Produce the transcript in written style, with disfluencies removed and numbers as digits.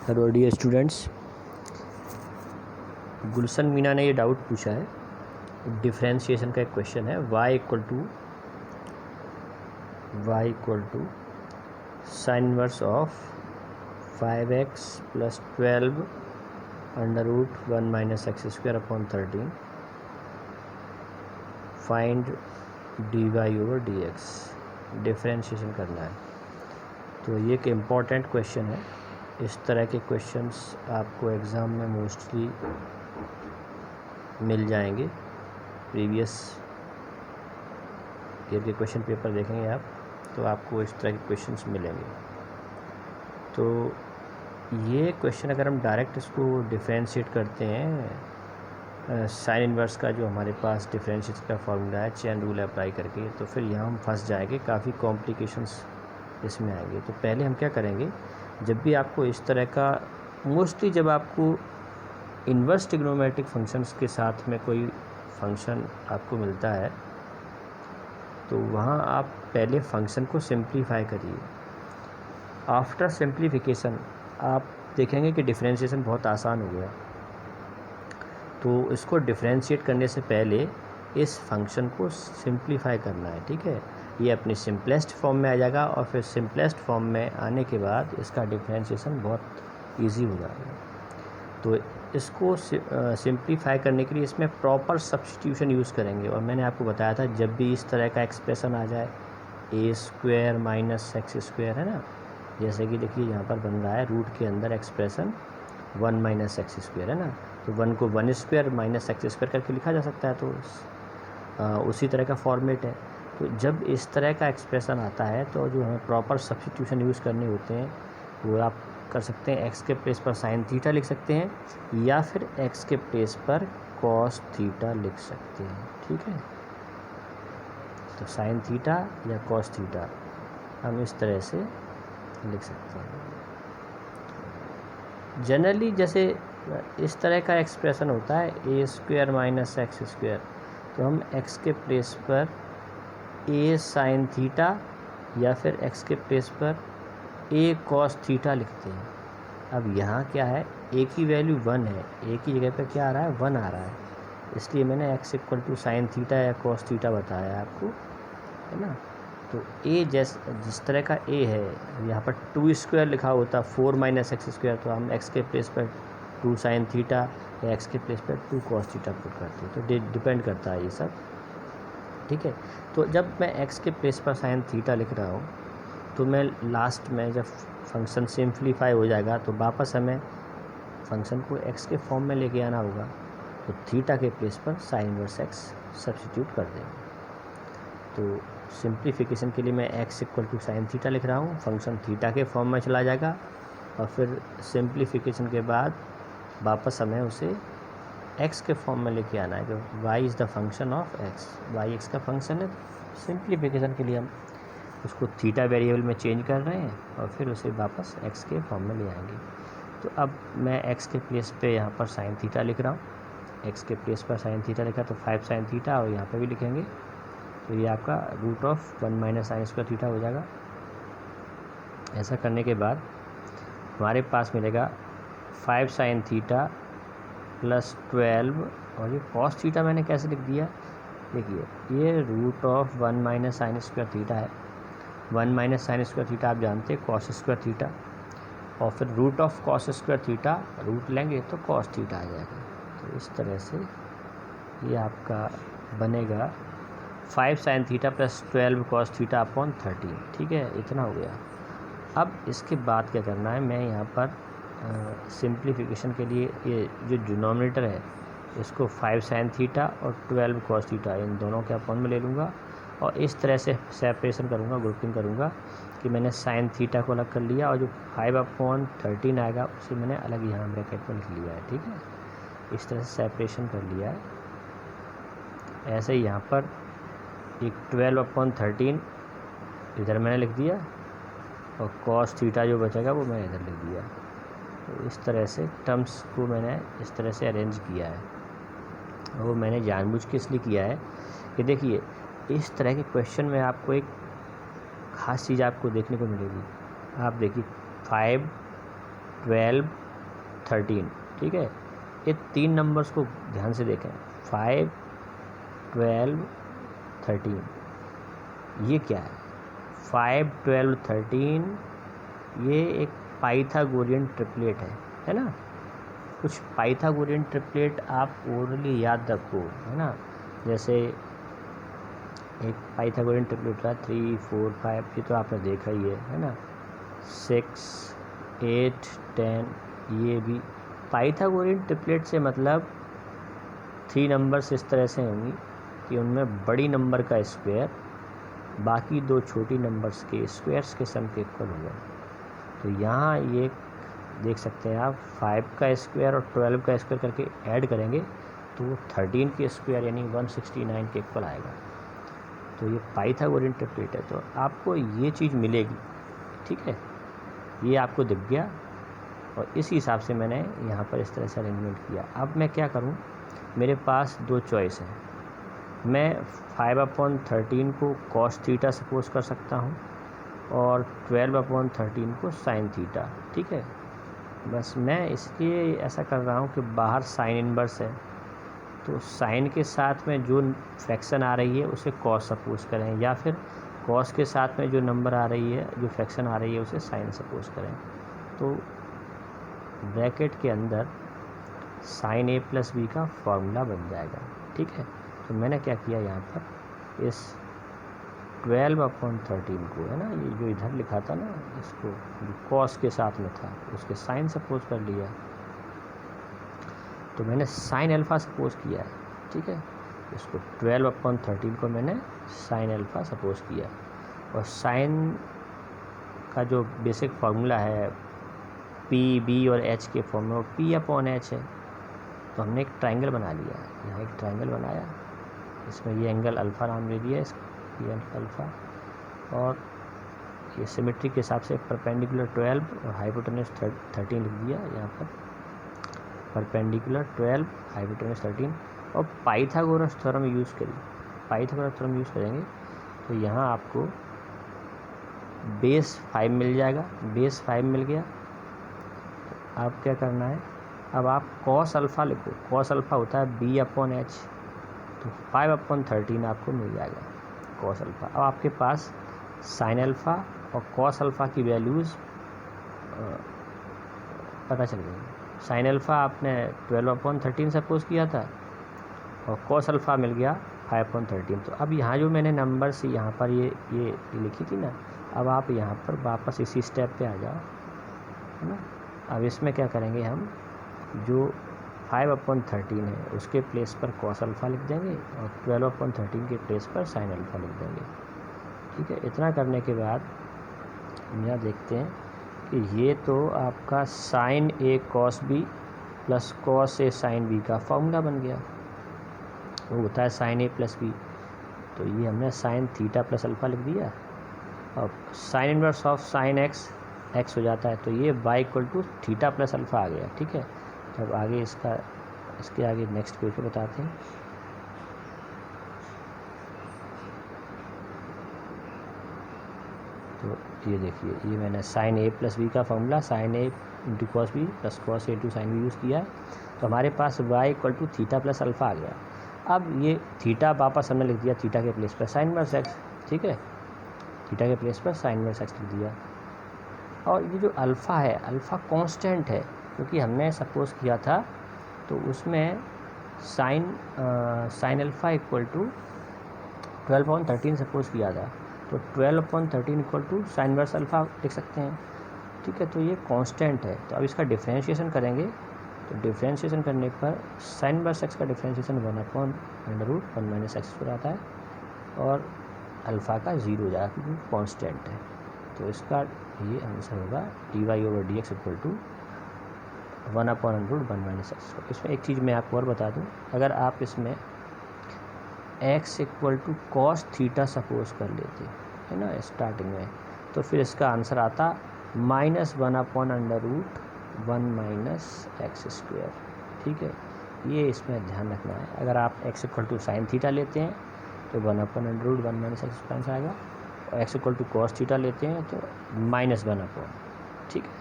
Hello dear students, गुलशन मीना ने ये doubt पूछा है, डिफरेंशिएशन का एक क्वेश्चन है। y equal to sine inverse of 5x plus 12 under root 1 minus x square upon 13 find dy over dx। Differentiation करना है, तो ये एक इम्पॉर्टेंट क्वेश्चन है। इस तरह के क्वेश्चंस आपको एग्ज़ाम में मोस्टली मिल जाएंगे। प्रीवियस ईयर के क्वेश्चन पेपर देखेंगे आप तो आपको इस तरह के क्वेश्चंस मिलेंगे। तो ये क्वेश्चन अगर हम डायरेक्ट इसको डिफरेंशिएट करते हैं साइन इनवर्स का, जो हमारे पास डिफरेंशिएशन का फॉर्मूला है चेन रूल अप्लाई करके, तो फिर यहाँ हम फंस जाएंगे, काफ़ी कॉम्प्लिकेशंस इसमें आएंगे। तो पहले हम क्या करेंगे, जब भी आपको इस तरह का, मोस्टली जब आपको इन्वर्स ट्रिग्नोमेट्रिक फंक्शंस के साथ में कोई फंक्शन आपको मिलता है तो वहाँ आप पहले फंक्शन को सिंप्लीफाई करिए। आफ्टर सिंप्लीफिकेशन आप देखेंगे कि डिफरेंशिएशन बहुत आसान हो गया। तो इसको डिफरेंशिएट करने से पहले इस फंक्शन को सिंप्लीफाई करना है, ठीक है। ये अपनी सिंपलेस्ट फॉर्म में आ जाएगा और फिर सिंपलेस्ट फॉर्म में आने के बाद इसका डिफरेंशिएशन बहुत इजी हो जाएगा। तो इसको सिंप्लीफाई करने के लिए इसमें प्रॉपर सब्स्टिट्यूशन यूज़ करेंगे। और मैंने आपको बताया था, जब भी इस तरह का एक्सप्रेशन आ जाए ए स्क्वायर माइनस एक्स स्क्वायर, है ना, जैसे कि देखिए यहाँ पर बन रहा है रूट के अंदर एक्सप्रेशन 1 माइनस एक्स स्क्वायर, है ना, तो 1 को 1 स्क्वायर माइनस एक्स स्क्वायर करके लिखा जा सकता है। तो उसी तरह का फॉर्मेट है। तो जब इस तरह का एक्सप्रेशन आता है तो जो हमें प्रॉपर सब्स्टिट्यूशन यूज़ करने होते हैं वो आप कर सकते हैं। एक्स के प्लेस पर साइन थीटा लिख सकते हैं या फिर एक्स के प्लेस पर कॉस थीटा लिख सकते हैं, ठीक है। तो साइन थीटा या कॉस थीटा हम इस तरह से लिख सकते हैं। जनरली जैसे इस तरह का एक्सप्रेशन होता है ए स्क्वायर माइनस एक्स स्क्वायर, तो हम एक्स के प्लेस पर ए साइन थीटा या फिर एक्स के प्लेस पर ए कॉस थीटा लिखते हैं। अब यहाँ क्या है, ए की वैल्यू 1 है, ए की जगह पर क्या आ रहा है, 1 आ रहा है, इसलिए मैंने x equal to sine theta या कॉस थीटा बताया आपको, है ना। तो ए जिस तरह का ए है, यहाँ पर 2 स्क्वायर लिखा होता 4 माइनस एक्स स्क्वायर, तो हम एक्स के प्लेस पर 2 साइन थीटा या एक्स के प्लेस पर 2 कॉस थीटा पुट करते हैं। तो डिपेंड करता है ये सब, ठीक है। तो जब मैं एक्स के प्लेस पर साइन थीटा लिख रहा हूँ तो मैं लास्ट में जब फंक्शन सिंप्लीफाई हो जाएगा तो वापस हमें फंक्शन को एक्स के फॉर्म में लेके आना होगा। तो थीटा के प्लेस पर साइन इनवर्स एक्स सब्स्टिट्यूट कर देंगे। तो सिंप्लीफिकेशन के लिए मैं x equal to sine theta लिख रहा हूँ, फंक्शन थीटा के फॉर्म में चला जाएगा और फिर सिंप्लीफिकेशन के बाद वापस हमें उसे एक्स के फॉर्म में लेके आना है। जो y is the function of x, y x का फंक्शन है। सिंप्लीफिकेशन के लिए हम उसको थीटा वेरिएबल में चेंज कर रहे हैं और फिर उसे वापस x के फॉर्म में ले आएंगे। तो अब मैं x के प्लेस पे यहाँ पर साइन थीटा लिख रहा हूँ, x के प्लेस पर साइन थीटा लिखा तो 5 साइन थीटा, और यहाँ पे भी लिखेंगे तो ये आपका root of 1 minus sine square theta हो जाएगा। ऐसा करने के बाद हमारे पास मिलेगा 5 साइन थीटा प्लस 12, और ये कॉस थीटा मैंने कैसे लिख दिया, देखिए ये root of 1 minus sine square theta है। 1 माइनस साइन स्क्वायर थीटा आप जानते हैं कॉस स्क्वायर थीटा, और फिर root of cos square theta root लेंगे तो कॉस थीटा आ जाएगा। तो इस तरह से ये आपका बनेगा 5 sine theta plus 12 cos theta upon 13, ठीक है, इतना हो गया। अब इसके बाद क्या करना है, मैं यहाँ पर सिंप्लीफिकेशन के लिए ये जो डिनोमिनेटर है इसको 5 साइन थीटा और 12 कॉस थीटा इन दोनों के अपॉन में ले लूँगा और इस तरह से सेपरेशन करूँगा, ग्रुपिंग करूँगा कि मैंने साइन थीटा को अलग कर लिया और जो 5/13 आएगा उसे मैंने अलग यहाँ ब्रैकेट में लिख लिया है, ठीक है। इस तरह से सेपरेशन कर लिया है। ऐसे ही यहाँ पर एक 12/13 इधर मैंने लिख दिया और कॉस थीटा जो बचेगा वो मैंने इधर लिख दिया। तो इस तरह से टर्म्स को मैंने इस तरह से अरेंज किया है। वो मैंने जानबूझ के इसलिए किया है कि देखिए इस तरह के क्वेश्चन में आपको एक ख़ास चीज़ आपको देखने को मिलेगी। आप देखिए 5 12 13, ठीक है। ये 3 नंबर्स को ध्यान से देखें, 5 12 13, ये क्या है? 5 12 13 ये एक पाइथागोरियन ट्रिपलेट है ना। कुछ पाइथागोरियन ट्रिपलेट आप ओरली याद रखो, है ना। जैसे एक पाइथागोरियन ट्रिपलेट होता है 3 4 5, ये तो आपने देखा ही है ना। 6 8 10, ये भी पाइथागोरियन ट्रिपलेट से मतलब 3 नंबर्स इस तरह से होंगी कि उनमें बड़ी नंबर का स्क्वायर बाकी 2 छोटी नंबर्स के स्क्वायर्स के सम के इक्वल होगा। तो यहाँ ये देख सकते हैं आप, 5 का स्क्वायर और 12 का स्क्वायर करके ऐड करेंगे तो वो 13 के स्क्वायर यानी 169 के इक्वल आएगा। तो ये पाइथागोरियन ट्रिपलेट है, तो आपको ये चीज़ मिलेगी, ठीक है। ये आपको दिख गया और इस हिसाब से मैंने यहाँ पर इस तरह से अरेंजमेंट किया। अब मैं क्या करूँ, मेरे पास 2 चॉइस हैं। मैं 5/13 को cos थीटा सपोज कर सकता हूँ और 12/13 को sin थीटा, ठीक है। बस मैं इसलिए ऐसा कर रहा हूँ कि बाहर साइन इनवर्स है, तो साइन के साथ में जो फ्रैक्शन आ रही है उसे cos सपोज करें, या फिर cos के साथ में जो नंबर आ रही है, जो फ्रैक्शन आ रही है, उसे sin सपोज करें। तो ब्रैकेट के अंदर sin a + b का फॉर्मूला बन जाएगा, ठीक है। तो मैंने क्या किया, यहाँ पर इस 12/13 को, है ना, ये जो इधर लिखा था ना, इसको जो cos के साथ में था उसके sin सपोज कर लिया। तो मैंने sin अल्फ़ा सपोज किया है, ठीक है। इसको 12/13 को मैंने sin अल्फ़ा सपोज किया, और sin का जो बेसिक फार्मूला है P B और H के फॉर्म में, P/H है। तो हमने एक ट्रायंगल बना लिया, यहाँ एक ट्रायंगल बनाया, इसमें ये एंगल अल्फ़ा नाम ले दिया, ये अल्फ़ा, और ये सिमेट्री के हिसाब से परपेंडिकुलर 12 और हाइपोटेनस 13 लिख दिया यहाँ पर, परपेंडिकुलर 12 हाइपोटेनस 13, और पाइथागोरस थ्योरम यूज़ करिए। पाइथागोरस थ्योरम यूज़ करेंगे तो यहाँ आपको बेस 5 मिल जाएगा। बेस 5 मिल गया, अब क्या करना है, अब आप cos अल्फ़ा लिखो। cos अल्फ़ा होता है B/H, तो 5/13 आपको मिल जाएगा cos अल्फ़ा। अब आपके पास sin अल्फ़ा और cos अल्फ़ा की वैल्यूज़ पता चल गई। sin अल्फ़ा आपने 12/13 सपोज किया था और cos अल्फ़ा मिल गया 5/13। तो अब यहाँ जो मैंने नंबर से यहाँ पर ये लिखी थी ना, अब आप यहाँ पर वापस इसी स्टेप पे आ जाओ, है ना। अब इसमें क्या करेंगे, हम जो 5/13 है उसके प्लेस पर cos अल्फ़ा लिख देंगे और 12/13 के प्लेस पर sin अल्फ़ा लिख देंगे, ठीक है। इतना करने के बाद हम यहाँ देखते हैं कि ये तो आपका sin A cos B + cos A sin B का फॉर्मूला बन गया, वो होता है sin A + B। तो ये हमने sin थीटा + अल्फ़ा लिख दिया, और sin inverse of sin x हो जाता है, तो ये y = थीटा + अल्फ़ा आ गया, ठीक है। अब आगे इसके आगे नेक्स्ट पेज पे बताते हैं। तो ये देखिए, ये मैंने sin A + B का formula sin A × cos B + cos A × sin B use किया है, तो हमारे पास y = थीटा + अल्फ़ा आ गया। अब ये थीटा वापस हमने लिख दिया, थीटा के प्लेस पर sin इनवर्स x, ठीक है, थीटा के प्लेस पर sin इनवर्स x लिख दिया। और ये जो अल्फ़ा है, अल्फ़ा कांस्टेंट है, क्योंकि हमने सपोज किया था तो उसमें sin अल्फ़ा = 12/13 सपोज किया था, तो 12/13 = sin इनवर्स अल्फ़ा लिख सकते हैं, ठीक है। तो ये कांस्टेंट है। तो अब इसका डिफरेंशिएशन करेंगे, तो डिफरेंशिएशन करने पर sin इनवर्स x का डिफरेंशिएशन 1/√1 - x आता है, और अल्फ़ा का 0 हो जाएगा क्योंकि कांस्टेंट है। तो इसका ये आंसर होगा dy/dx = 1/√1 - x। इसमें एक चीज़ मैं आपको और बता दूं, अगर आप इसमें x = cos थीटा सपोज कर लेते, है ना, स्टार्टिंग में, तो फिर इसका आंसर आता -1/√1 - x², ठीक है। ये इसमें ध्यान रखना है। अगर आप x = sin थीटा लेते हैं तो 1/√1 - x² आएगा, और x = cos थीटा लेते हैं तो -1/, ठीक है।